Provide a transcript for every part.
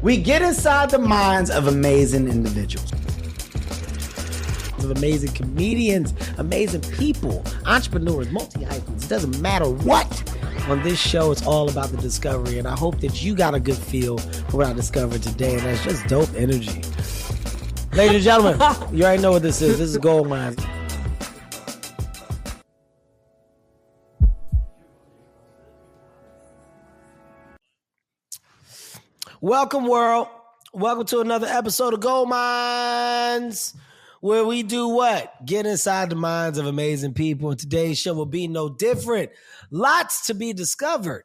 We get inside the minds of amazing individuals. Of amazing comedians, amazing people, entrepreneurs, multi-hyphens. It doesn't matter what. On this show, it's all about the discovery, and I hope that you got a good feel for what I discovered today, and that's just dope energy. Ladies and gentlemen, you already know what this is. This is Gold Mines. Welcome, world. Welcome to another episode of Gold Mines, where we do what? Get inside the minds of amazing people. And today's show will be no different. Lots to be discovered.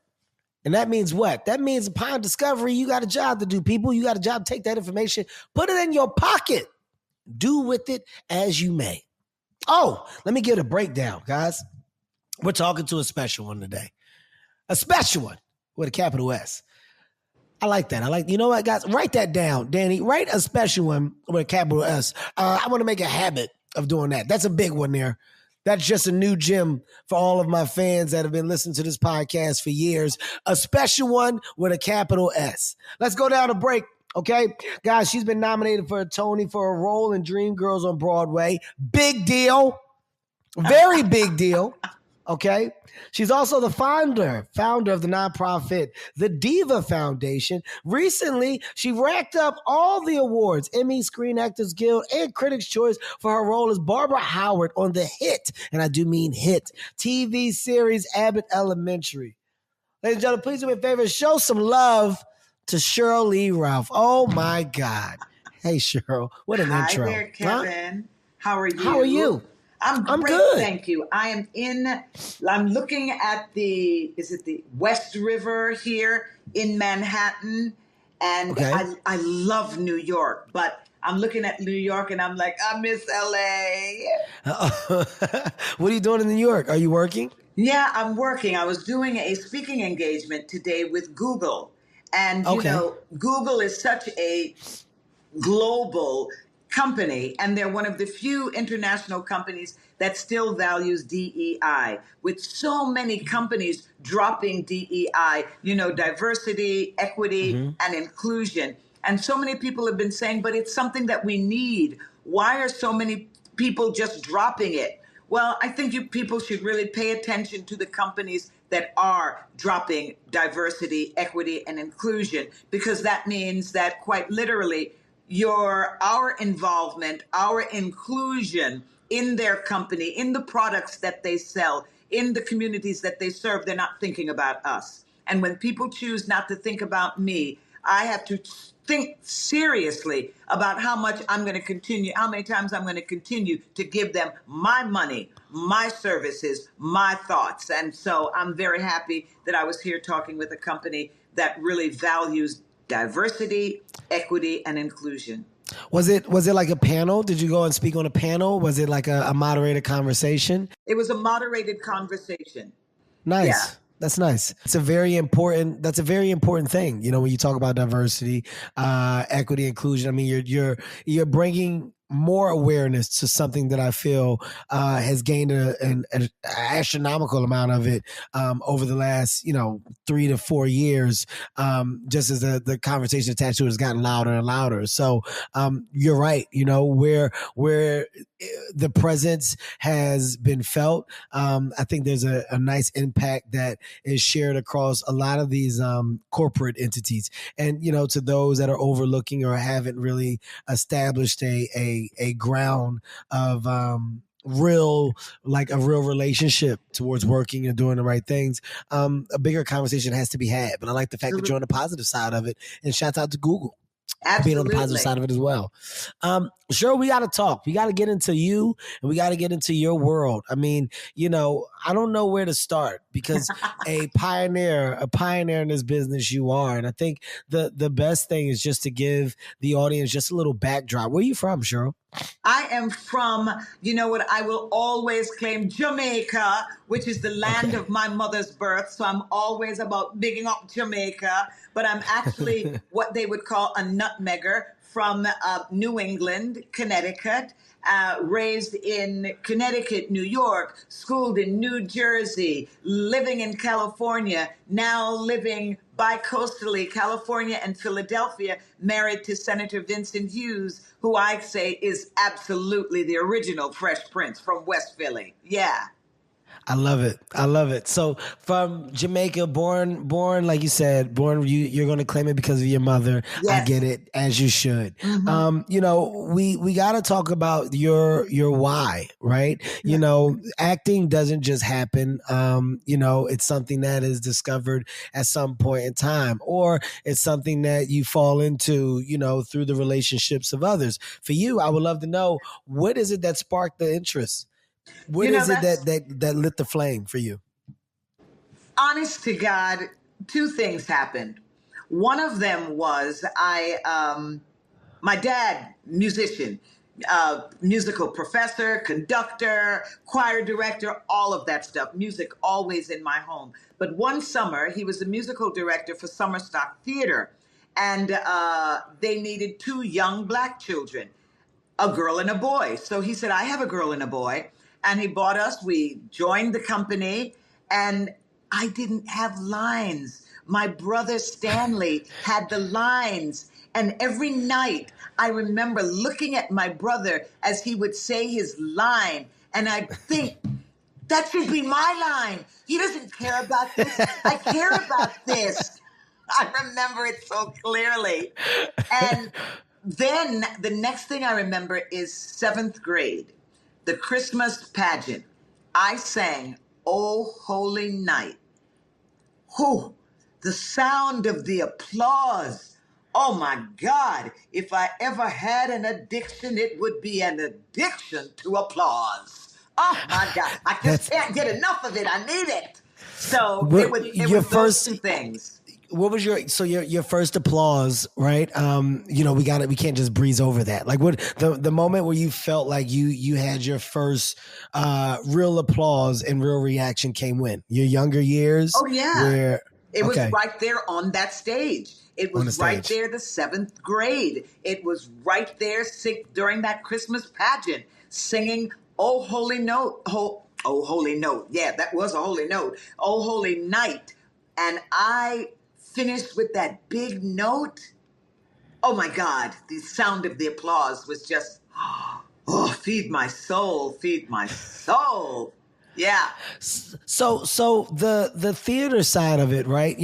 And that means what? That means upon discovery, you got a job to do, people. You got a job to take that information, put it in your pocket. Do with it as you may. Oh, let me get a breakdown, guys. We're talking to a special one today. A special one with a capital S. I like that. You know what, guys? Write that down, Danny. Write a special one with a capital S. I want to make a habit of doing that. That's a big one there. That's just a new gem for all of my fans that have been listening to this podcast for years. A special one with a capital S. Let's go down to break, okay? Guys, she's been nominated for a Tony for a role in Dreamgirls on Broadway. Big deal. Very big deal. Okay. She's also the founder of the nonprofit, the Diva Foundation. Recently, she racked up all the awards, Emmy, Screen Actors Guild, and Critics' Choice for her role as Barbara Howard on the hit, and I do mean hit, TV series Abbott Elementary. Ladies and gentlemen, please do me a favor, show some love to Sheryl Lee Ralph. Oh my God. Hey, Sheryl, what an intro. Hi there, Kevin. Huh? How are you? How are you? I'm great, good. Thank you. I'm looking at the West River here in Manhattan, and okay. I love New York, but I'm looking at New York and I'm like, I miss LA. What are you doing in New York? Are you working? Yeah, I'm working. I was doing a speaking engagement today with Google, and you know, Google is such a global company, and they're one of the few international companies that still values DEI. With so many companies dropping DEI, you know, diversity, equity, and inclusion. And so many people have been saying, but it's something that we need. Why are so many people just dropping it? Well, I think you people should really pay attention to the companies that are dropping diversity, equity, and inclusion, because that means that quite literally, our involvement, our inclusion in their company, in the products that they sell, in the communities that they serve, they're not thinking about us. And when people choose not to think about me, I have to think seriously about how many times I'm going to continue to give them my money, my services, my thoughts. And so I'm very happy that I was here talking with a company that really values diversity, equity, and inclusion. Was it like a panel? Did you go and speak on a panel? Was it like a moderated conversation? It was a moderated conversation. Nice. Yeah. That's nice. That's a very important thing. You know, when you talk about diversity, equity, inclusion, I mean, you're bringing more awareness to something that I feel has gained an astronomical amount of it over the last 3 to 4 years. Just as the conversation attached to it has gotten louder and louder. So you're right. You know, where the presence has been felt, I think there's a nice impact that is shared across a lot of these corporate entities. And to those that are overlooking or haven't really established a ground of real relationship towards working and doing the right things, a bigger conversation has to be had. But I like the fact that you're on the positive side of it, and shouts out to Google. Absolutely. Being on the positive side of it as well. Sure, we got to talk. We got to get into you, and we got to get into your world. I mean, I don't know where to start, because a pioneer in this business you are. And I think the best thing is just to give the audience just a little backdrop. Where are you from, Sheryl? I am from, what I will always claim, Jamaica, which is the land of my mother's birth. So I'm always about bigging up Jamaica, but I'm actually what they would call a nutmegger from New England, Connecticut. Raised in Connecticut, New York, schooled in New Jersey, living in California, now living bi-coastally, California and Philadelphia, married to Senator Vincent Hughes, who I say is absolutely the original Fresh Prince from West Philly. Yeah. I love it. I love it. So from Jamaica, born, like you said, you're going to claim it because of your mother. Yes. I get it, as you should. We got to talk about your why, right? Acting doesn't just happen. It's something that is discovered at some point in time, or it's something that you fall into, through the relationships of others. For you, I would love to know, what is it that sparked the interest? What is it that lit the flame for you? Honest to God, two things happened. One of them was my dad, musician, musical professor, conductor, choir director, all of that stuff. Music always in my home. But one summer, he was the musical director for Summer Stock Theater, and they needed two young Black children, a girl and a boy. So he said, I have a girl and a boy. And he bought us. We joined the company, and I didn't have lines. My brother Stanley had the lines. And every night I remember looking at my brother as he would say his line, and I'd think, that should be my line. He doesn't care about this. I care about this. I remember it so clearly. And then the next thing I remember is 7th grade, the Christmas pageant. I sang "Oh Holy Night." Whew, the sound of the applause. Oh my God, if I ever had an addiction, it would be an addiction to applause. Oh my God, I just can't get enough of it. I need it. So it was those two things. What was your first applause, right? We can't just breeze over that. Like, what the moment where you felt like you had your first real applause and real reaction came when? Your younger years? Oh yeah. It was right there on that stage. It was right there, the 7th grade. It was right there during that Christmas pageant, singing "Oh Holy Note." Oh Holy Note. Yeah, that was a holy note. "Oh Holy Night." And I finished with that big note. Oh my God, the sound of the applause was just, feed my soul, feed my soul. Yeah. So the theater side of it, right?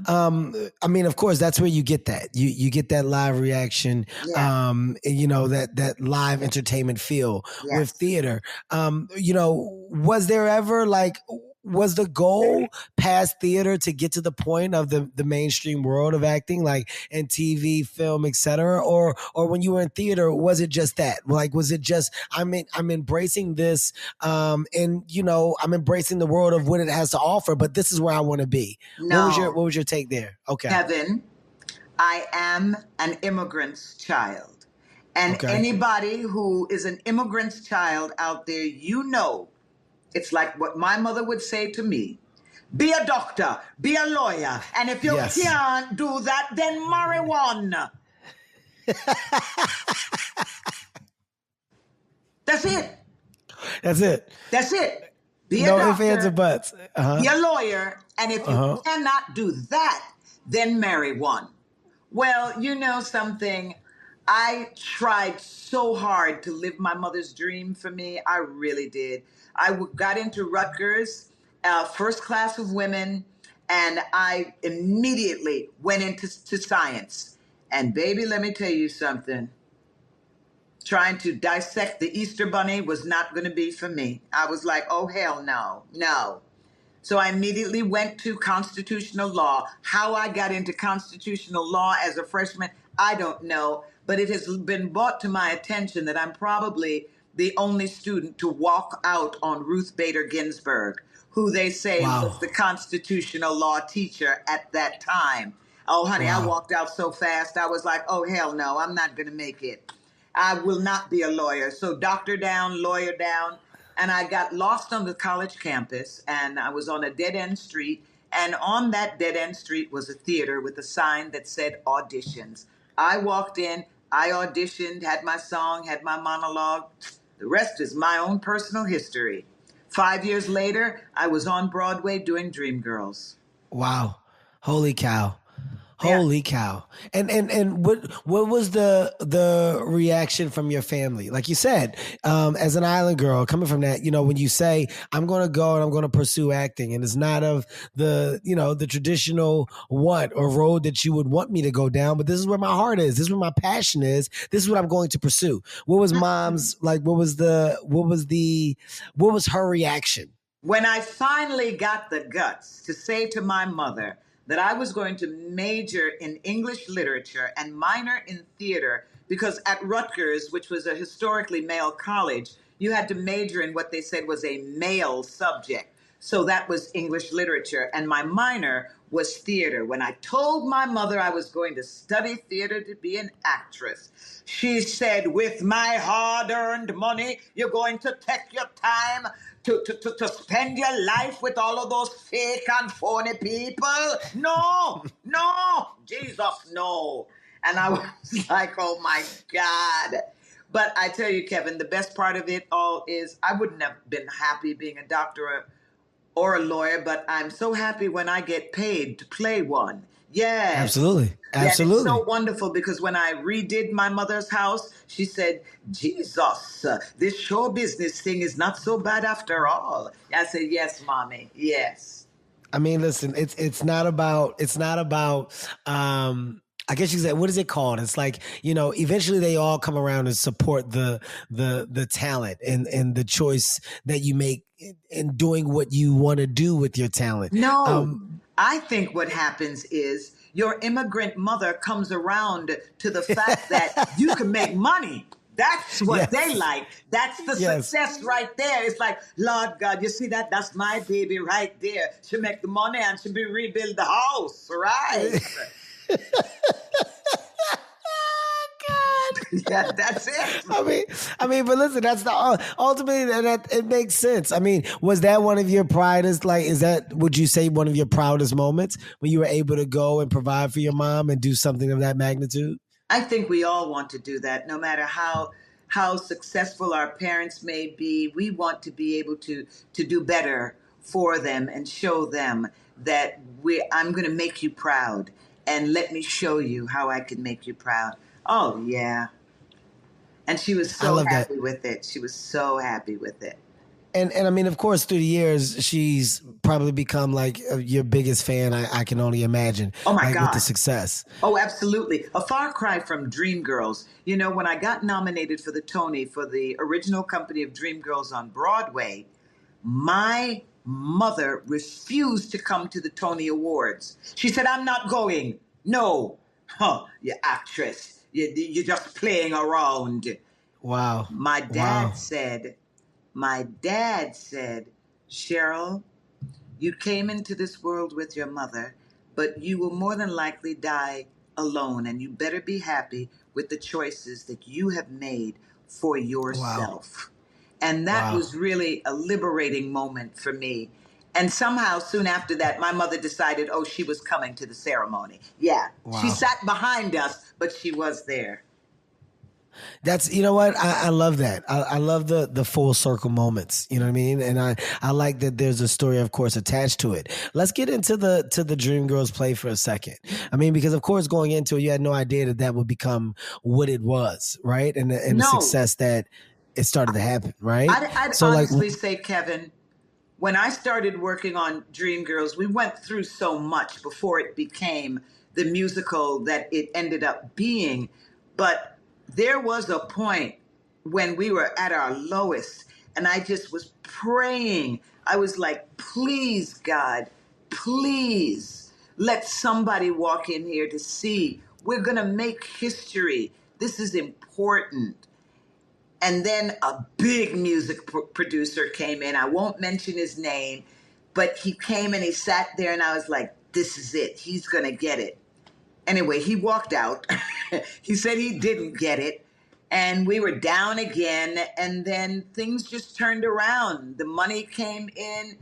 Of course, that's where you get that. You get that live reaction, that live entertainment feel with theater. Was there ever was the goal past theater to get to the point of the mainstream world of acting, like in TV, film, etc.? Or when you were in theater, was it just that? Like, was it just, I'm embracing this, I'm embracing the world of what it has to offer, but this is where I want to be. No. What was your take there? Okay. Kevin, I am an immigrant's child. And anybody who is an immigrant's child out there, it's like what my mother would say to me: be a doctor, be a lawyer, and if you can't do that, then marry one. That's it. That's it. That's it. Be a doctor, no ifs, ands, or buts. Be a lawyer, and if you cannot do that, then marry one. Well, you know something? I tried so hard to live my mother's dream for me. I really did. I got into Rutgers, first class of women, and I immediately went into science. And baby, let me tell you something. Trying to dissect the Easter Bunny was not going to be for me. I was like, oh, hell no. So I immediately went to constitutional law. How I got into constitutional law as a freshman, I don't know. But it has been brought to my attention that I'm probably the only student to walk out on Ruth Bader Ginsburg, who they say was the constitutional law teacher at that time. Oh, honey, I walked out so fast. I was like, oh, hell no, I'm not going to make it. I will not be a lawyer. So doctor down, lawyer down. And I got lost on the college campus, and I was on a dead-end street. And on that dead-end street was a theater with a sign that said auditions. I walked in, I auditioned, had my song, had my monologue. The rest is my own personal history. 5 years later, I was on Broadway doing Dreamgirls. Wow. Holy cow. Yeah. Holy cow. And what was the reaction from your family? Like you said, as an island girl coming from that, when you say, I'm going to go and I'm going to pursue acting, and it's not of the traditional what or road that you would want me to go down, but this is where my heart is. This is where my passion is. This is what I'm going to pursue. What was mom's, like, what was her reaction? When I finally got the guts to say to my mother that I was going to major in English literature and minor in theater, because at Rutgers, which was a historically male college, you had to major in what they said was a male subject. So that was English literature, and my minor was theater. When I told my mother I was going to study theater to be an actress, she said, with my hard-earned money, you're going to take your time to spend your life with all of those fake and phony people? No, Jesus, no. And I was like, oh my God. But I tell you, Kevin, the best part of it all is I wouldn't have been happy being a doctor or a lawyer, but I'm so happy when I get paid to play one. Yes. Absolutely. Yeah, it's so wonderful because when I redid my mother's house, she said, Jesus, this show business thing is not so bad after all. I said, yes, mommy. Yes. I mean, listen, it's not about I guess you said, what is it called? It's like, eventually they all come around and support the talent and the choice that you make in doing what you want to do with your talent. No, I think what happens is your immigrant mother comes around to the fact that you can make money. That's what they like. That's the success right there. It's like, Lord God, you see that? That's my baby right there. She'll make the money and she'll be rebuild the house, right? Yeah, that's it. I mean, but listen, that's the ultimately that it makes sense. I mean, was that one of your proudest? Like, would you say one of your proudest moments when you were able to go and provide for your mom and do something of that magnitude? I think we all want to do that, no matter how successful our parents may be. We want to be able to do better for them and show them that I'm going to make you proud, and let me show you how I can make you proud. Oh yeah. And she was so happy with it. She was so happy with it. And I mean, of course, through the years, she's probably become like your biggest fan. I can only imagine. Oh my God. With the success. Oh, absolutely. A far cry from Dreamgirls. When I got nominated for the Tony for the original company of Dreamgirls on Broadway, my mother refused to come to the Tony Awards. She said, I'm not going. No. You actress. You're just playing around. Wow. My dad said, Sheryl, you came into this world with your mother, but you will more than likely die alone, and you better be happy with the choices that you have made for yourself. Wow. And that was really a liberating moment for me. And somehow, soon after that, my mother decided, she was coming to the ceremony. Yeah. Wow. She sat behind us, but she was there. That's, you know what? I love that. I love the full circle moments. You know what I mean? And I like that there's a story, of course, attached to it. Let's get into the Dreamgirls play for a second. I mean, because of course, going into it, you had no idea that would become what it was, right? And the success that it started to happen, right? I'd honestly say, Kevin, when I started working on Dreamgirls, we went through so much before it became the musical that it ended up being. But there was a point when we were at our lowest, and I just was praying. I was like, please, God, please let somebody walk in here to see. We're going to make history. This is important. And then a big music producer came in. I won't mention his name, but he came and he sat there, and I was like, this is it. He's going to get it. Anyway, he walked out. He said he didn't get it. And we were down again. And then things just turned around. The money came in.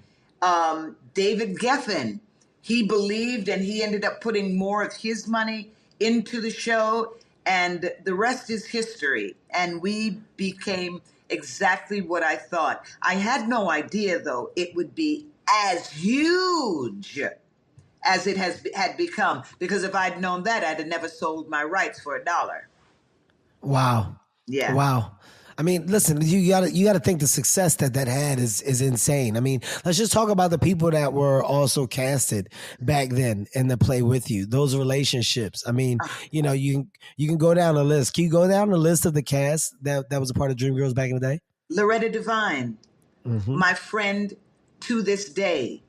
David Geffen, he believed, and he ended up putting more of his money into the show. And the rest is history. And we became exactly what I thought. I had no idea, though, it would be as huge as it had become. Because if I'd known that, I'd have never sold my rights for $1. Wow. Yeah. Wow. I mean, listen, you gotta think the success that had is insane. I mean, let's just talk about the people that were also casted back then in the play with you. Those relationships. I mean, you can go down the list. Can you go down the list of the cast that was a part of Dreamgirls back in the day? Loretta Devine, my friend to this day.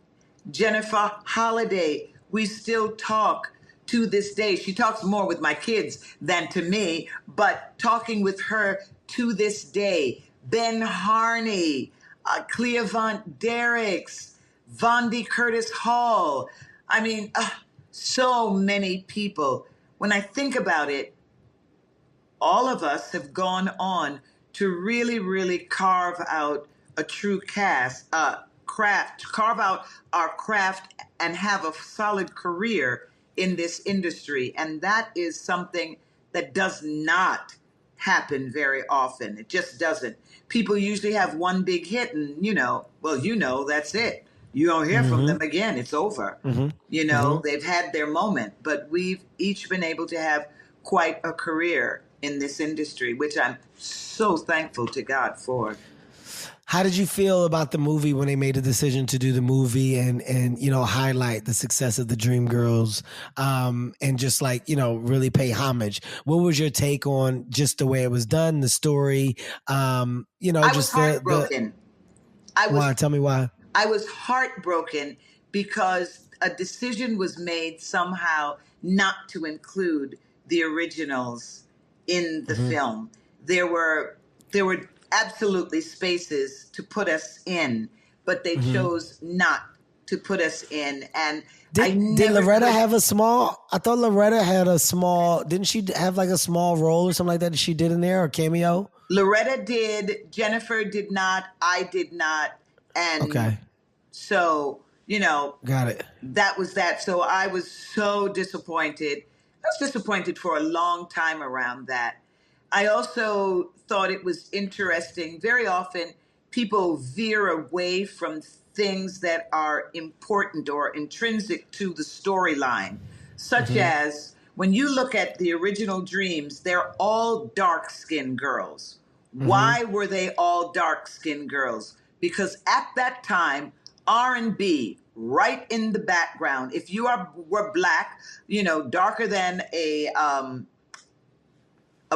Jennifer Holliday, we still talk to this day. She talks more with my kids than to me, but talking with her to this day. Ben Harney, Clea Von Derricks, Vondi Curtis Hall. I mean, so many people. When I think about it, all of us have gone on to really, really carve out a true craft, carve out our craft and have a solid career in this industry. And that is something that does not happen very often. It just doesn't. People usually have one big hit and, that's it. You don't hear from them again. It's over. They've had their moment, but we've each been able to have quite a career in this industry, which I'm so thankful to God for. How did you feel about the movie when they made the decision to do the movie and highlight the success of the Dreamgirls and just really pay homage? What was your take on just the way it was done, the story? I was heartbroken. Why? Tell me why. I was heartbroken because a decision was made somehow not to include the originals in the film. There were absolutely spaces to put us in, but they chose not to put us in. And did Loretta have a small? I thought Loretta had a small. Didn't she have like a small role or something like that she did in there, or cameo? Loretta did. Jennifer did not. I did not. And okay. So got it. That was that. So I was so disappointed. I was disappointed for a long time around that. I also thought it was interesting. Very often people veer away from things that are important or intrinsic to the storyline, such as when you look at the original Dreams, they're all dark-skinned girls. Why were they all dark-skinned girls? Because at that time, R&B, right in the background. If you were black, darker than a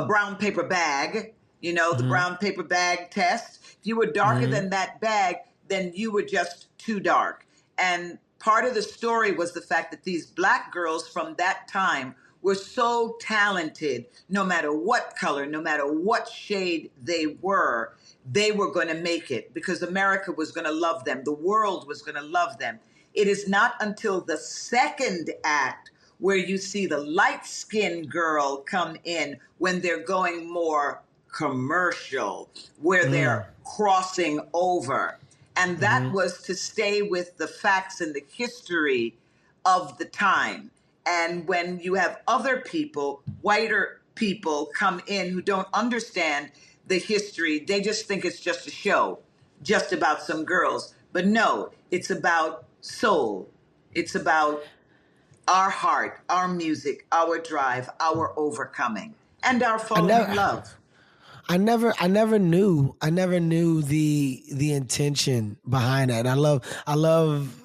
brown paper bag, the brown paper bag test. If you were darker than that bag, then you were just too dark. And part of the story was the fact that these black girls from that time were so talented, no matter what color, no matter what shade they were going to make it because America was going to love them. The world was going to love them. It is not until the second act where you see the light-skinned girl come in when they're going more commercial, where they're crossing over. And that was to stay with the facts and the history of the time. And when you have other people, whiter people come in who don't understand the history, they just think it's just a show, just about some girls. But no, it's about soul. It's about our heart, our music, our drive, our overcoming, and our falling in love. I never knew the intention behind that. And I love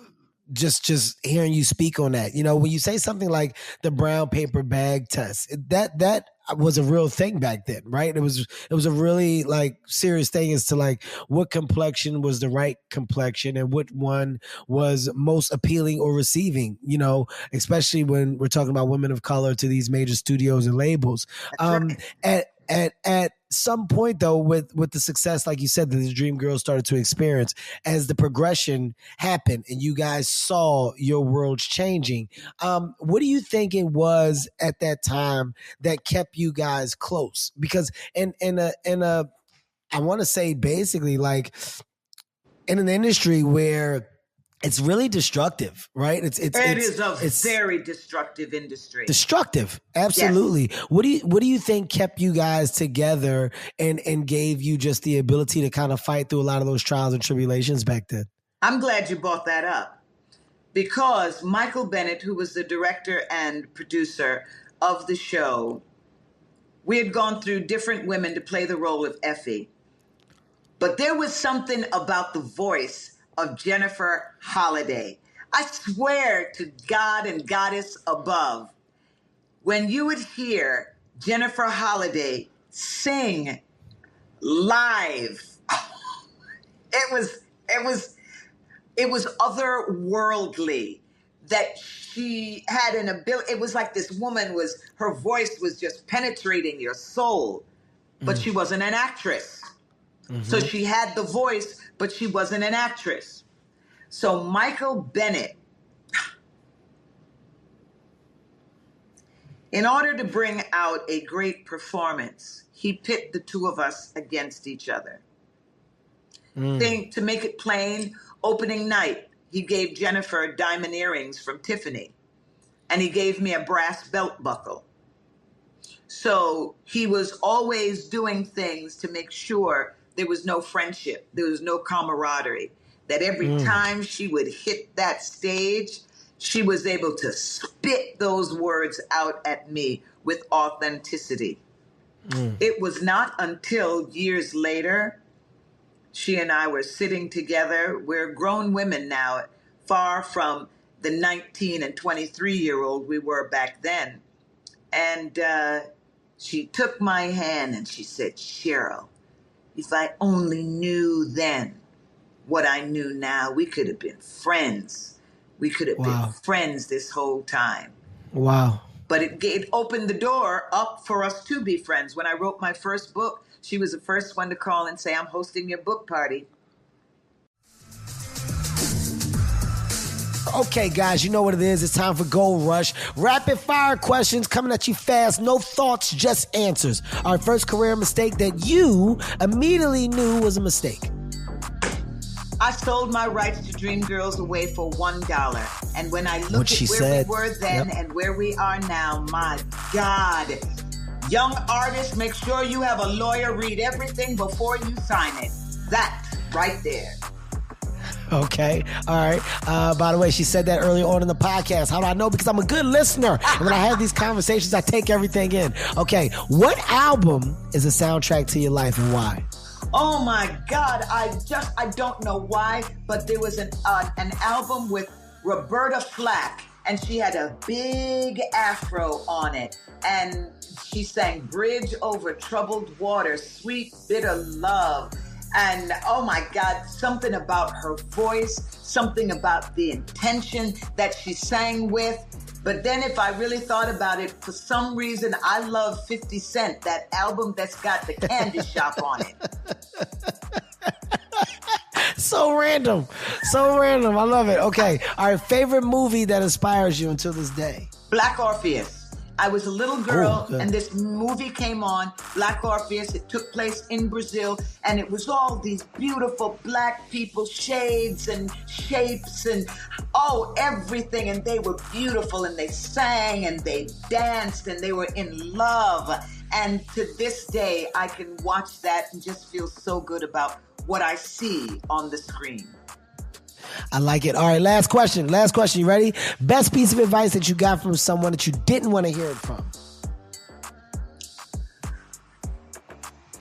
just hearing you speak on that. When you say something like the brown paper bag test, that was a real thing back then, right? It was a really serious thing as to what complexion was the right complexion and what one was most appealing or receiving, especially when we're talking about women of color to these major studios and labels. Right. At some point, though, with the success, like you said, that the Dreamgirls started to experience, as the progression happened and you guys saw your worlds changing, what do you think it was at that time that kept you guys close? Because in a I want to say basically in an industry where it's really destructive, right? It is a very destructive industry. Destructive, absolutely. Yes. What do you think kept you guys together and gave you just the ability to kind of fight through a lot of those trials and tribulations back then? I'm glad you brought that up because Michael Bennett, who was the director and producer of the show, we had gone through different women to play the role of Effie. But there was something about the voice of Jennifer Holliday. I swear to God and Goddess above, when you would hear Jennifer Holliday sing live, it was otherworldly. That she had an ability. It was like this woman her voice was just penetrating your soul, but she wasn't an actress. Mm-hmm. So she had the voice, but she wasn't an actress. So Michael Bennett, in order to bring out a great performance, he pit the two of us against each other. To make it plain, opening night, he gave Jennifer diamond earrings from Tiffany, and he gave me a brass belt buckle. So he was always doing things to make sure there was no friendship, there was no camaraderie, that every time she would hit that stage, she was able to spit those words out at me with authenticity. It was not until years later, she and I were sitting together. We're grown women now, far from the 19 and 23-year-old we were back then. And she took my hand and she said, "Sheryl, if I only knew then what I knew now, we could have been friends. We could have been friends this whole time." Wow. But it opened the door up for us to be friends. When I wrote my first book, she was the first one to call and say, "I'm hosting your book party." Okay, guys, you know what it is. It's time for Gold Rush. Rapid fire questions coming at you fast. No thoughts, just answers. Our first career mistake that you immediately knew was a mistake. I sold my rights to Dreamgirls away for $1. And when I look at where we were then and where we are now, my God. Young artists, make sure you have a lawyer read everything before you sign it. That right there. Okay. All right. By the way, she said that earlier on in the podcast. How do I know? Because I'm a good listener. And when I have these conversations, I take everything in. Okay. What album is a soundtrack to your life and why? Oh my God. I don't know why, but there was an album with Roberta Flack, and she had a big afro on it. And she sang "Bridge Over Troubled Water," "Sweet Bitter Love." And oh my God, something about her voice, something about the intention that she sang with. But then if I really thought about it, for some reason, I love 50 Cent, that album that's got the candy shop on it. So random. So random. I love it. Okay. All right. Favorite movie that inspires you until this day? Black Orpheus. I was a little girl, and this movie came on, Black Orpheus. It took place in Brazil, and it was all these beautiful black people, shades and shapes and, everything. And they were beautiful, and they sang, and they danced, and they were in love. And to this day, I can watch that and just feel so good about what I see on the screen. I like it. All right, last question. You ready? Best piece of advice that you got from someone that you didn't want to hear it from.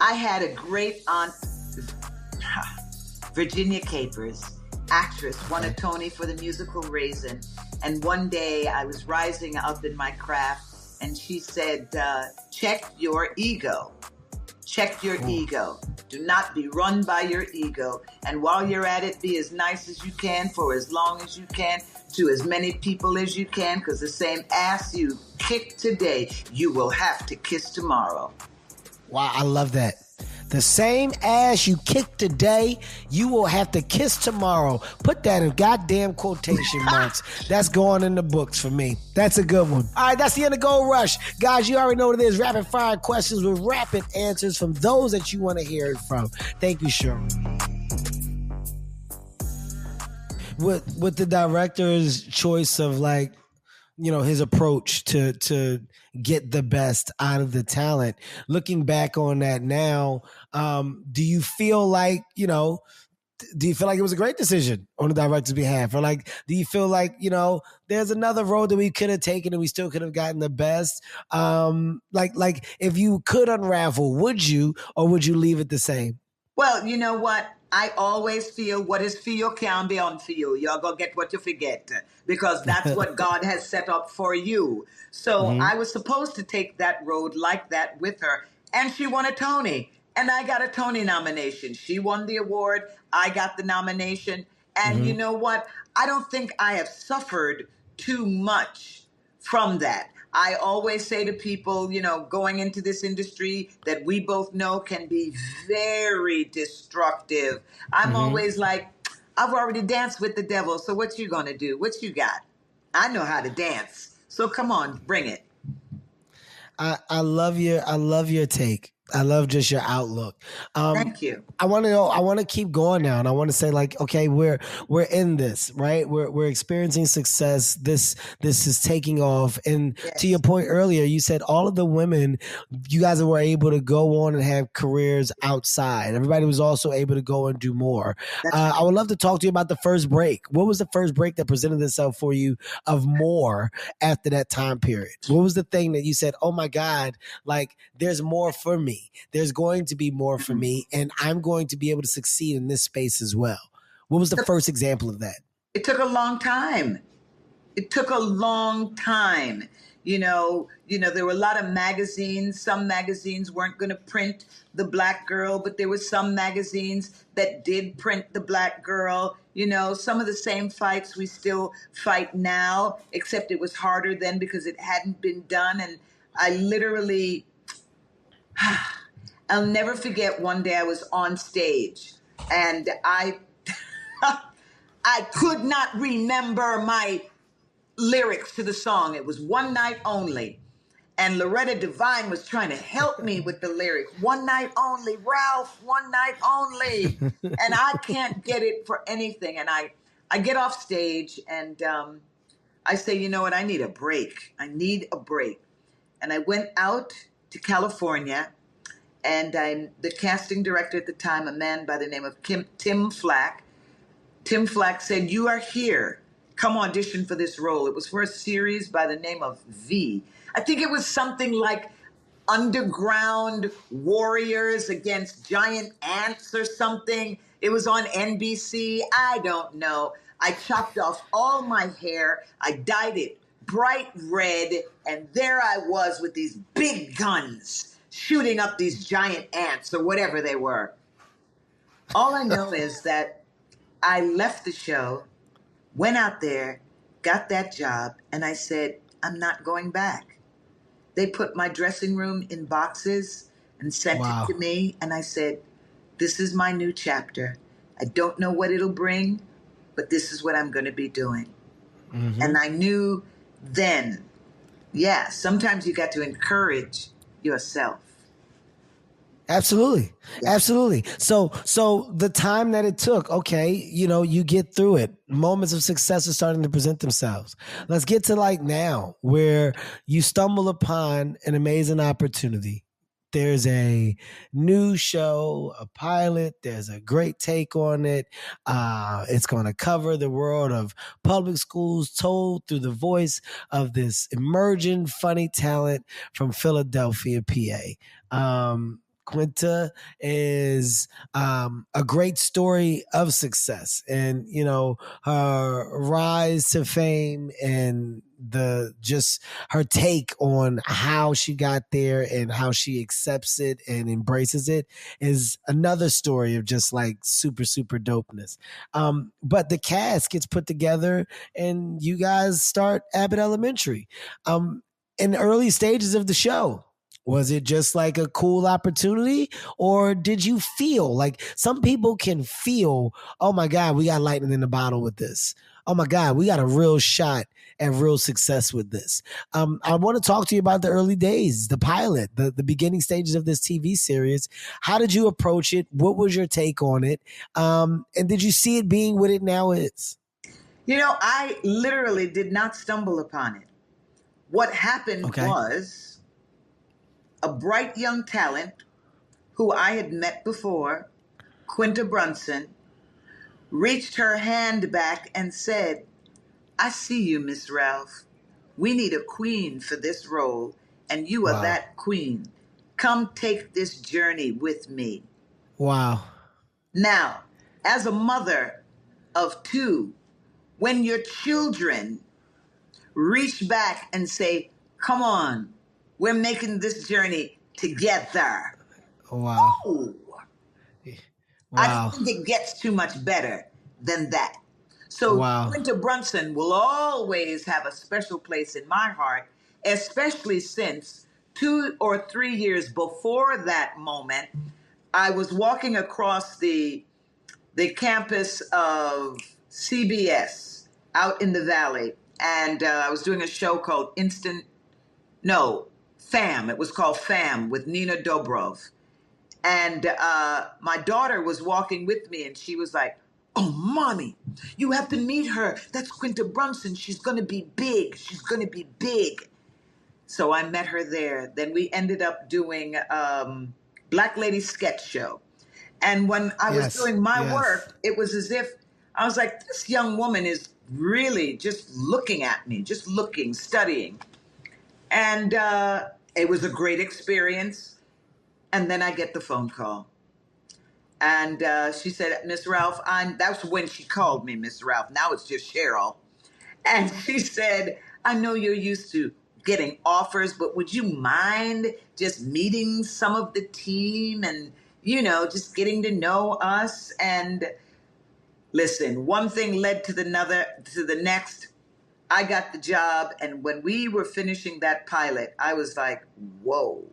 I had a great aunt, Virginia Capers, actress, won a Tony for the musical Raisin. And one day I was rising up in my craft, and she said, check your ego. Check your ego. Do not be run by your ego. And while you're at it, be as nice as you can for as long as you can to as many people as you can, because the same ass you kick today, you will have to kiss tomorrow. Wow, I love that. The same ass you kick today, you will have to kiss tomorrow. Put that in goddamn quotation marks. That's going in the books for me. That's a good one. All right, that's the end of Gold Rush. Guys, you already know what it is. Rapid fire questions with rapid answers from those that you want to hear it from. Thank you, Sheryl. With the director's choice of his approach to get the best out of the talent. Looking back on that now, do you feel like, do you feel like it was a great decision on the director's behalf? Or like, do you feel like, there's another road that we could have taken and we still could have gotten the best? Like if you could unravel, would you, or would you leave it the same? Well, you know what? I always feel what is for you can be unfeel. You're going to get what you forget because that's what God has set up for you. So I was supposed to take that road like that with her. And she won a Tony. And I got a Tony nomination. She won the award. I got the nomination. And you know what? I don't think I have suffered too much from that. I always say to people, going into this industry that we both know can be very destructive. I'm always like, I've already danced with the devil. So what you going to do? What you got? I know how to dance. So come on, bring it. I love your take. I love just your outlook. Thank you. I want to keep going now. And I want to say like, okay, we're in this, right? We're experiencing success. This is taking off. And to your point earlier, you said all of the women, you guys were able to go on and have careers outside. Everybody was also able to go and do more. I would love to talk to you about the first break. What was the first break that presented itself for you of more after that time period? What was the thing that you said, oh my God, like there's more for me? There's going to be more for me, and I'm going to be able to succeed in this space as well. What was the first example of that? It took a long time. There were a lot of magazines. Some magazines weren't going to print the Black girl, but there were some magazines that did print the Black girl. Some of the same fights we still fight now, except it was harder then because it hadn't been done. And I literally... I'll never forget one day I was on stage and I could not remember my lyrics to the song. It was One Night Only. And Loretta Devine was trying to help me with the lyric. One night only, Ralph, one night only. And I can't get it for anything. And I get off stage and I say, you know what, I need a break. And I went out to California, and I'm the casting director at the time, a man by the name of Tim Flack. Tim Flack said, you are here. Come audition for this role. It was for a series by the name of V. I think it was something like Underground Warriors Against Giant Ants or something. It was on NBC. I don't know. I chopped off all my hair. I dyed it bright red, and there I was with these big guns shooting up these giant ants or whatever they were. All I know is that I left the show, went out there, got that job, and I said, I'm not going back. They put my dressing room in boxes and sent it to me, and I said, this is my new chapter. I don't know what it'll bring, but this is what I'm going to be doing. And I knew then, sometimes you got to encourage yourself. Absolutely. So the time that it took, okay, you get through it. Moments of success are starting to present themselves. Let's get to like now where you stumble upon an amazing opportunity. There's a new show, a pilot. There's a great take on it. It's going to cover the world of public schools told through the voice of this emerging funny talent from Philadelphia, PA. Quinta is a great story of success, and her rise to fame and her take on how she got there and how she accepts it and embraces it is another story of just like super, super dopeness. But the cast gets put together and you guys start Abbott Elementary. In the early stages of the show, was it just like a cool opportunity, or did you feel like some people can feel, oh my God, we got lightning in the bottle with this. Oh my God, we got a real shot at real success with this. I want to talk to you about the early days, the pilot, the beginning stages of this TV series. How did you approach it? What was your take on it? And did you see it being what it now is? I literally did not stumble upon it. What happened was a bright young talent who I had met before, Quinta Brunson, reached her hand back and said, I see you, Miss Ralph. We need a queen for this role, and you are that queen. Come take this journey with me. Wow. Now, as a mother of two, when your children reach back and say, come on, we're making this journey together. Wow. Oh, I Wow. don't think it gets too much better than that. So Quinta Brunson will always have a special place in my heart, especially since 2 or 3 years before that moment, I was walking across the campus of CBS out in the valley, and I was doing a show called FAM. It was called FAM with Nina Dobrov. And my daughter was walking with me, and she was like, oh, Mommy, you have to meet her. That's Quinta Brunson. She's going to be big. She's going to be big. So I met her there. Then we ended up doing Black Lady Sketch Show. And when I was doing my work, it was as if I was like, this young woman is really just looking at me, just looking, studying. And it was a great experience. And then I get the phone call. And she said, Miss Ralph, that's when she called me Miss Ralph. Now it's just Sheryl. And she said, I know you're used to getting offers, but would you mind just meeting some of the team and, just getting to know us? And listen, one thing led to the next. I got the job. And when we were finishing that pilot, I was like, whoa.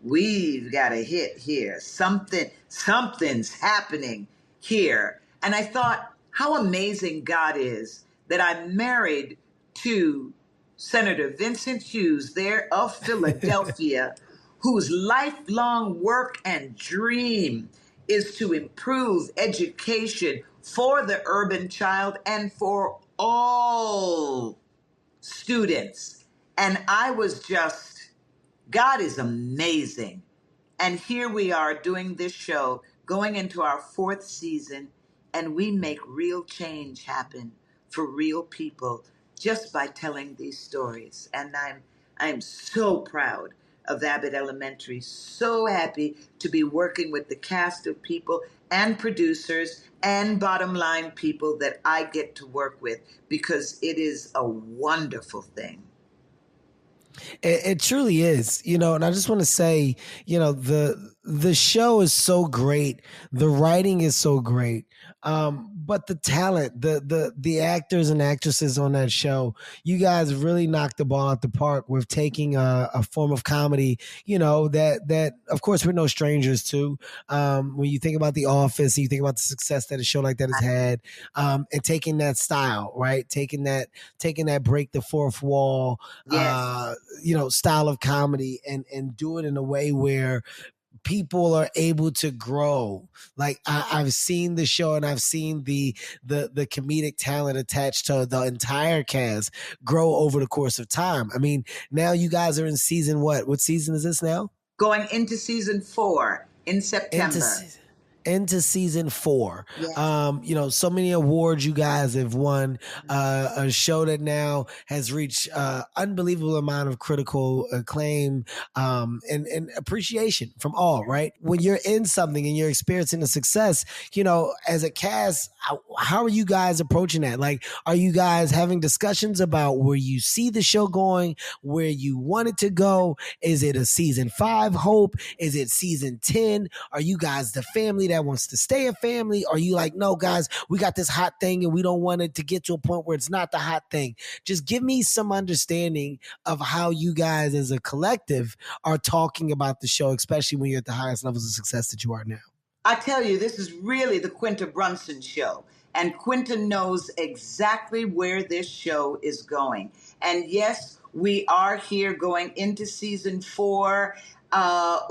We've got a hit here. Something's happening here. And I thought, how amazing God is that I'm married to Senator Vincent Hughes there of Philadelphia, whose lifelong work and dream is to improve education for the urban child and for all students. And I was God is amazing. And here we are doing this show, going into our 4th season, and we make real change happen for real people just by telling these stories. And I'm so proud of Abbott Elementary, so happy to be working with the cast of people and producers and bottom line people that I get to work with, because it is a wonderful thing. It truly is, and I just want to say, the show is so great. The writing is so great. But the talent, the actors and actresses on that show, you guys really knocked the ball out the park with taking a form of comedy, that of course we're no strangers to. When you think about The Office, you think about the success that a show like that has had, and taking that style, right? Taking that break the fourth wall, style of comedy and do it in a way where people are able to grow. Like I've seen the show and I've seen the comedic talent attached to the entire cast grow over the course of time. I mean, now you guys are in season what season is this now? Going into season 4 in September. Into season 4. Yes. So many awards you guys have won, a show that now has reached unbelievable amount of critical acclaim, and appreciation from all, right? When you're in something and you're experiencing the success, as a cast, how are you guys approaching that? Like, are you guys having discussions about where you see the show going, where you want it to go? Is it a season 5 hope? Is it season 10? Are you guys the family that wants to stay a family? Are you like, no, guys, we got this hot thing and we don't want it to get to a point where it's not the hot thing? Just give me some understanding of how you guys as a collective are talking about the show, especially when you're at the highest levels of success that you are now. I tell you, this is really the Quinta Brunson show. And Quinta knows exactly where this show is going. And yes, we are here going into season 4.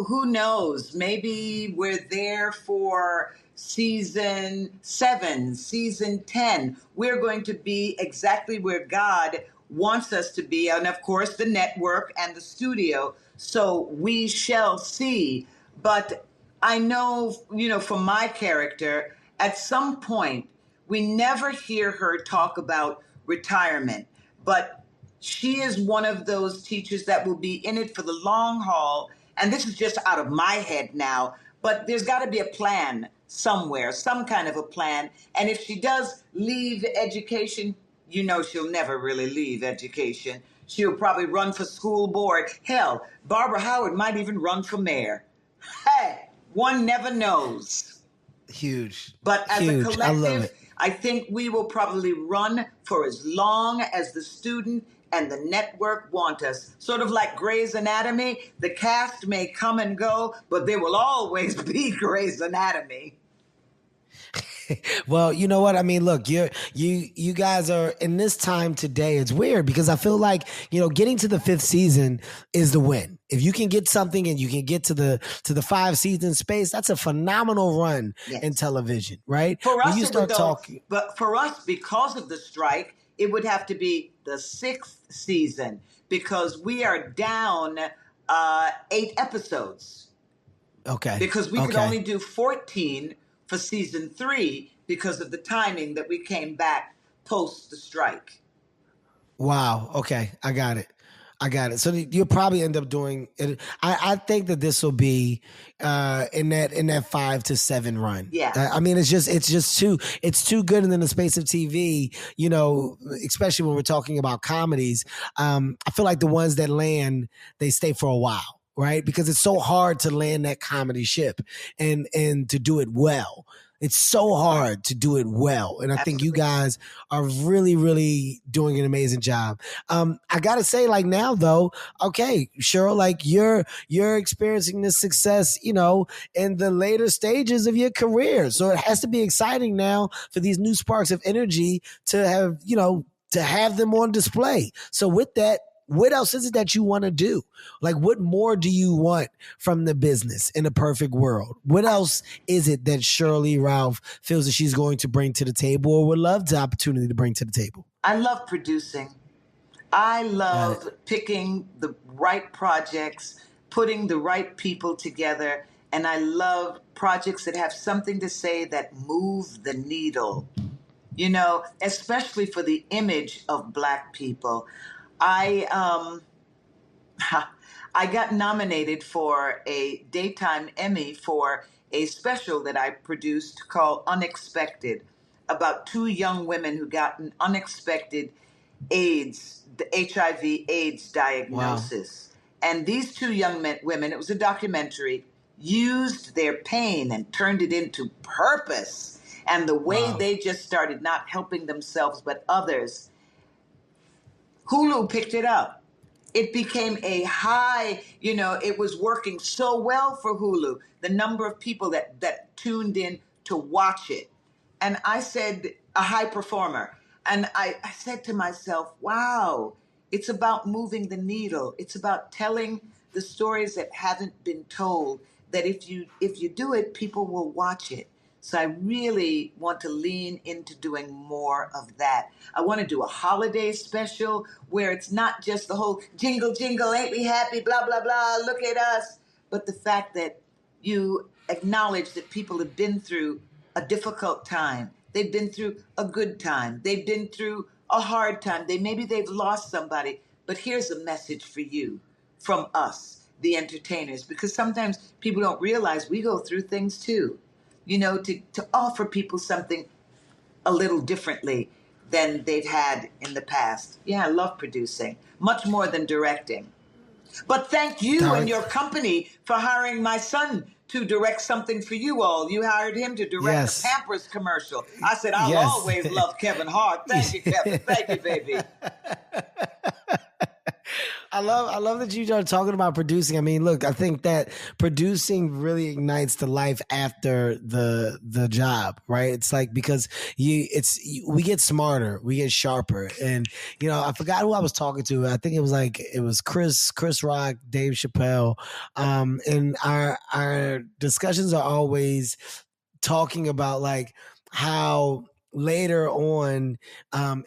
Who knows? Maybe we're there for season 7, season 10. We're going to be exactly where God wants us to be. And of course, the network and the studio. So we shall see. But I know, for my character, at some point, we never hear her talk about retirement, but she is one of those teachers that will be in it for the long haul. And this is just out of my head now, but there's got to be a plan somewhere, some kind of a plan. And if she does leave education, you know she'll never really leave education. She'll probably run for school board. Hell, Barbara Howard might even run for mayor. Hey, one never knows. Huge. But as Huge. a collective, I think we will probably run for as long as the student and the network want us. Sort of like Grey's Anatomy, the cast may come and go, but there will always be Grey's Anatomy. Well, you know what? I mean, look, you guys are in this time today. It's weird because I feel like, getting to the 5th season is the win. If you can get something and you can get to the 5 season space, that's a phenomenal run in television, right? For us, when you start talking, but for us, because of the strike, it would have to be the 6th season because we are down 8 episodes. Okay. Because we could only do 14 for season 3 because of the timing that we came back post the strike. Wow. Okay. I got it. So you'll probably end up doing it. I think that this will be in that 5 to 7 run. Yeah. I mean, it's just too good. And in the space of TV, especially when we're talking about comedies, I feel like the ones that land, they stay for a while. Right? Because it's so hard to land that comedy ship and to do it well. It's so hard to do it well. And I think you guys are really, really doing an amazing job. I got to say, like now though, okay, Sheryl, like you're experiencing this success, in the later stages of your career. So it has to be exciting now for these new sparks of energy to have, to have them on display. So with that, what else is it that you want to do? Like, what more do you want from the business in a perfect world? What else is it that Sheryl Lee Ralph feels that she's going to bring to the table or would love the opportunity to bring to the table? I love producing. I love picking the right projects, putting the right people together, and I love projects that have something to say that move the needle, especially for the image of Black people. I got nominated for a daytime Emmy for a special that I produced called Unexpected, about 2 young women who got an unexpected the HIV/AIDS diagnosis. Wow. And these 2 young women, it was a documentary, used their pain and turned it into purpose. And the way they just started not helping themselves but others, Hulu picked it up. It became a high, it was working so well for Hulu, the number of people that tuned in to watch it. And I said, a high performer. And I said to myself, wow, it's about moving the needle. It's about telling the stories that haven't been told, that if you do it, people will watch it. So I really want to lean into doing more of that. I want to do a holiday special where it's not just the whole jingle, jingle, ain't we happy, blah, blah, blah, look at us. But the fact that you acknowledge that people have been through a difficult time. They've been through a good time. They've been through a hard time. Maybe they've lost somebody. But here's a message for you from us, the entertainers, because sometimes people don't realize we go through things too. To offer people something a little differently than they've had in the past. Yeah, I love producing, much more than directing. But thank you and your company for hiring my son to direct something for you all. You hired him to direct the Pampers commercial. I said, I'll always love Kevin Hart. Thank you, Kevin. Thank you, baby. I love that you are talking about producing. I mean, look, I think that producing really ignites the life after the job, right? It's like because we get smarter, we get sharper, and I forgot who I was talking to. I think it was Chris Rock, Dave Chappelle, and our discussions are always talking about like how later on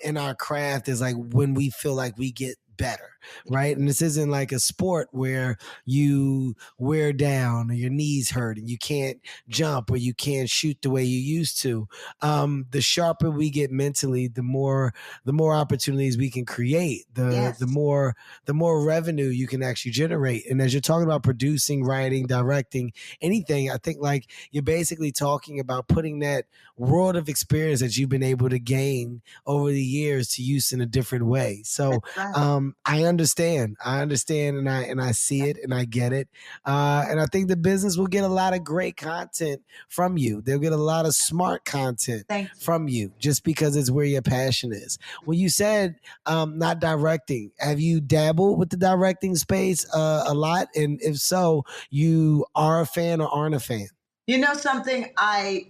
in our craft is like when we feel like we get better. right? And this isn't like a sport where you wear down or your knees hurt and you can't jump or you can't shoot the way you used to. The sharper we get mentally, the more opportunities we can create, the more revenue you can actually generate. And as you're talking about producing, writing, directing, anything, I think like you're basically talking about putting that world of experience that you've been able to gain over the years to use in a different way. So I understand, and I see it and I get it. And I think the business will get a lot of great content from you. They'll get a lot of smart content from you just because it's where your passion is. When you said not directing, have you dabbled with the directing space a lot? And if so, you are a fan or aren't a fan? You know something? I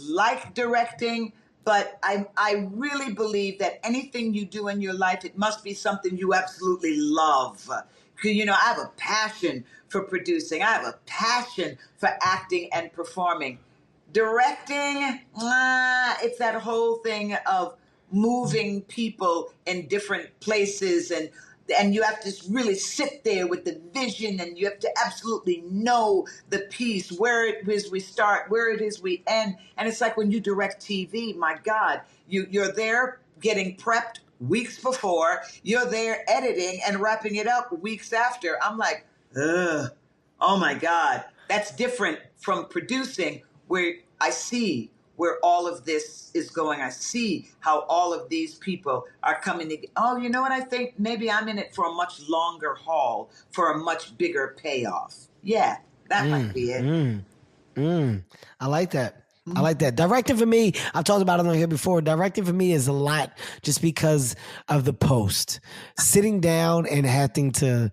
like directing, but I really believe that anything you do in your life, it must be something you absolutely love. 'Cause, you know, I have a passion for producing. I have a passion for acting and performing. Directing, it's that whole thing of moving people in different places, and you have to really sit there with the vision, and you have to absolutely know the piece, where it is we start, where it is we end. And it's like when you direct TV, my God, you're there getting prepped weeks before, you're there editing and wrapping it up weeks after. I'm like, ugh, oh my God. That's different from producing, where I see where all of this is going. I see how all of these people are coming to, oh, you know what? I think maybe I'm in it for a much longer haul, for a much bigger payoff. Yeah, that might be it. I like that. I like that. Directing for me, I've talked about it on here before. Directing for me is a lot just because of the post. Sitting down and having to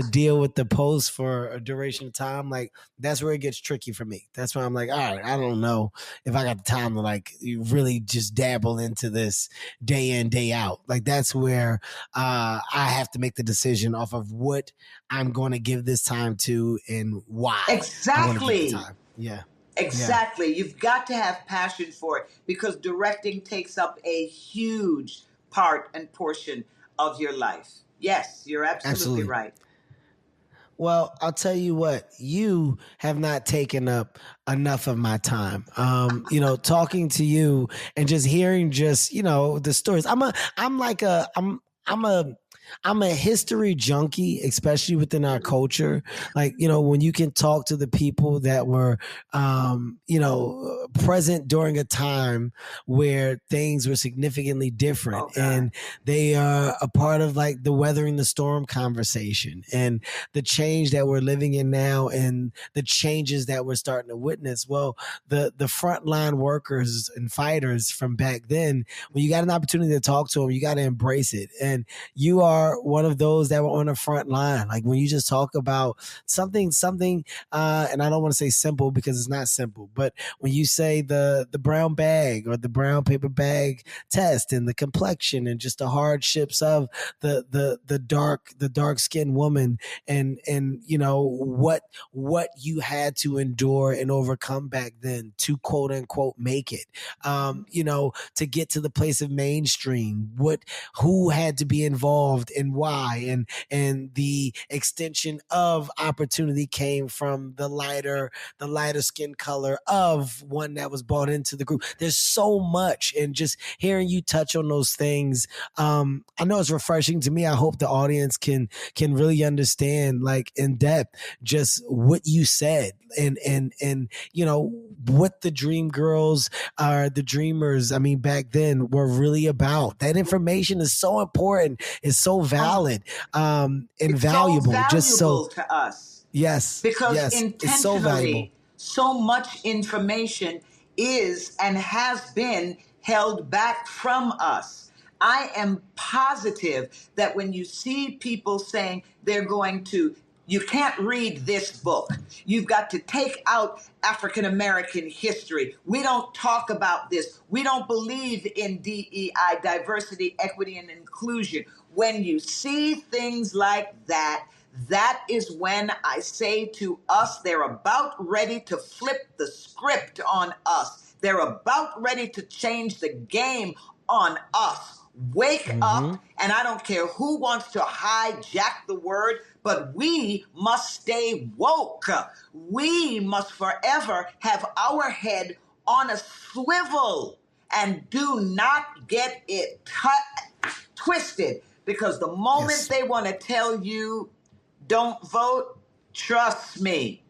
deal with the post for a duration of time, like that's where it gets tricky for me. That's where I'm like, all right, I don't know if I got the time to like really just dabble into this day in, day out. Like that's where I have to make the decision off of what I'm going to give this time to and why. Exactly. Yeah. Exactly. Yeah. You've got to have passion for it, because directing takes up a huge part and portion of your life. Yes, you're absolutely right. Well, I'll tell you what, you have not taken up enough of my time. You know, talking to you and just hearing just, you know, the stories. I'm a history junkie, especially within our culture. Like, you know, when you can talk to the people that were, you know, present during a time where things were significantly different, and they are a part of like the weathering the storm conversation and the change that we're living in now and the changes that we're starting to witness. Well, the frontline workers and fighters from back then, when you got an opportunity to talk to them, you got to embrace it. And you are one of those that were on the front line. Like when you just talk about something, and I don't want to say simple because it's not simple, but when you say the brown bag or the brown paper bag test and the complexion and just the hardships of the dark skinned woman and you know what you had to endure and overcome back then to quote unquote make it, you know, to get to the place of mainstream, who had to be involved and why, and the extension of opportunity came from the lighter skin color of one that was brought into the group. There's so much, and just hearing you touch on those things, I know it's refreshing to me. I hope the audience can really understand, like in depth, just what you said, and you know what the Dreamgirls are, the Dreamers. I mean, back then were really about. That information is so important. It's so valid, and it's valuable. So just so to us. Yes, because intentionally, so much information is and has been held back from us. I am positive that when you see people saying they're going to, you can't read this book, you've got to take out African American history, we don't talk about this, we don't believe in DEI, diversity, equity, and inclusion. When you see things like that, that is when I say to us, they're about ready to flip the script on us. They're about ready to change the game on us. Wake up, and I don't care who wants to hijack the word, but we must stay woke. We must forever have our head on a swivel and do not get it twisted, because the moment they want to tell you don't vote, trust me,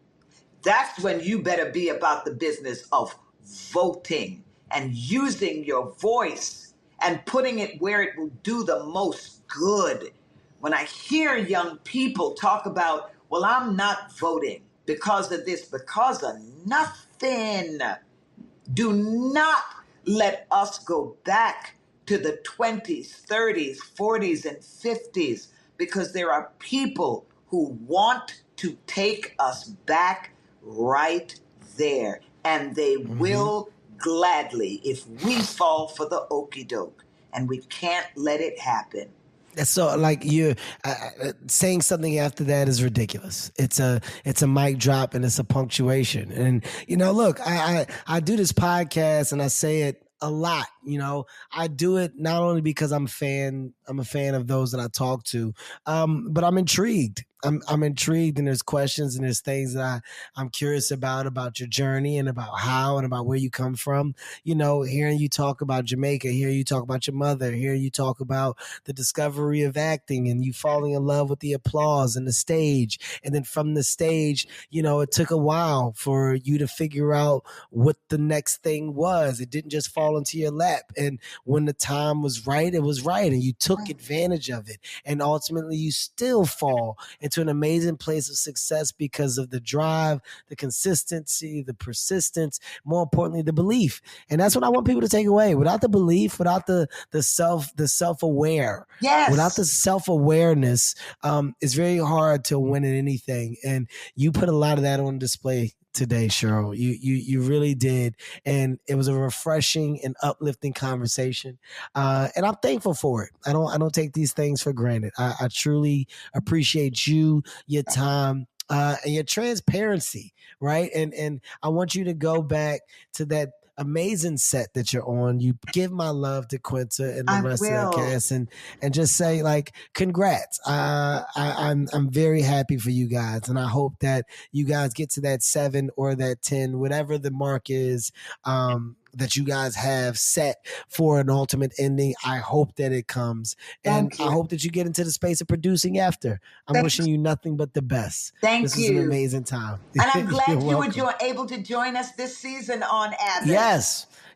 that's when you better be about the business of voting and using your voice and putting it where it will do the most good. When I hear young people talk about, well, I'm not voting because of this, because of nothing, do not let us go back to the 20s, 30s, 40s, and 50s, because there are people who want to take us back right there. And they will gladly if we fall for the okie doke. And we can't let it happen. So, like, you're saying something after that is ridiculous. It's a mic drop and it's a punctuation. And look, I do this podcast and I say it a lot. I do it not only because I'm a fan of those that I talk to, but I'm intrigued. I'm intrigued, and there's questions and there's things that I'm curious about your journey and about how and about where you come from. Hearing you talk about Jamaica, hearing you talk about your mother, hearing you talk about the discovery of acting and you falling in love with the applause and the stage. And then from the stage, it took a while for you to figure out what the next thing was. It didn't just fall into your lap. And when the time was right, it was right. And you took advantage of it. And ultimately you still fall into an amazing place of success because of the drive, the consistency, the persistence, more importantly, the belief. And that's what I want people to take away. Without the belief, without the self-aware, without the self-awareness, it's very hard to win at anything. And you put a lot of that on display today, Sheryl. You really did. And it was a refreshing and uplifting conversation. And I'm thankful for it. I don't take these things for granted. I truly appreciate you, your time, and your transparency, right? And I want you to go back to that amazing set that you're on. You give my love to Quinta and the rest of the cast, and just say, like, congrats. I'm very happy for you guys, and I hope that you guys get to that 7 or that 10, whatever the mark is, that you guys have set for an ultimate ending. I hope that it comes. And I hope that you get into the space of producing after. I'm wishing you nothing but the best. This is an amazing time. And I'm glad you were able to join us this season on Abbott.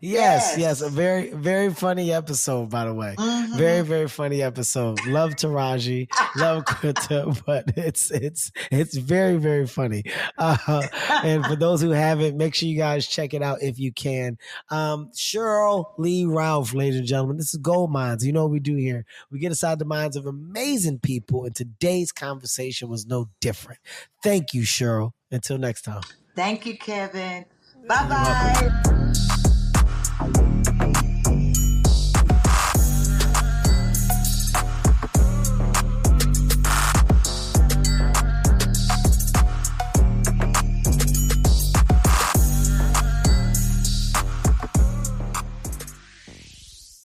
Yes. A very, very funny episode, by the way. Very, very funny episode. Love Taraji, love Quinta, but it's very, very funny. And for those who haven't, make sure you guys check it out if you can. Sheryl Lee Ralph, ladies and gentlemen. This is Gold Minds. You know what we do here. We get inside the minds of amazing people, and today's conversation was no different. Thank you, Sheryl. Until next time. Thank you, Kevin. Bye-bye.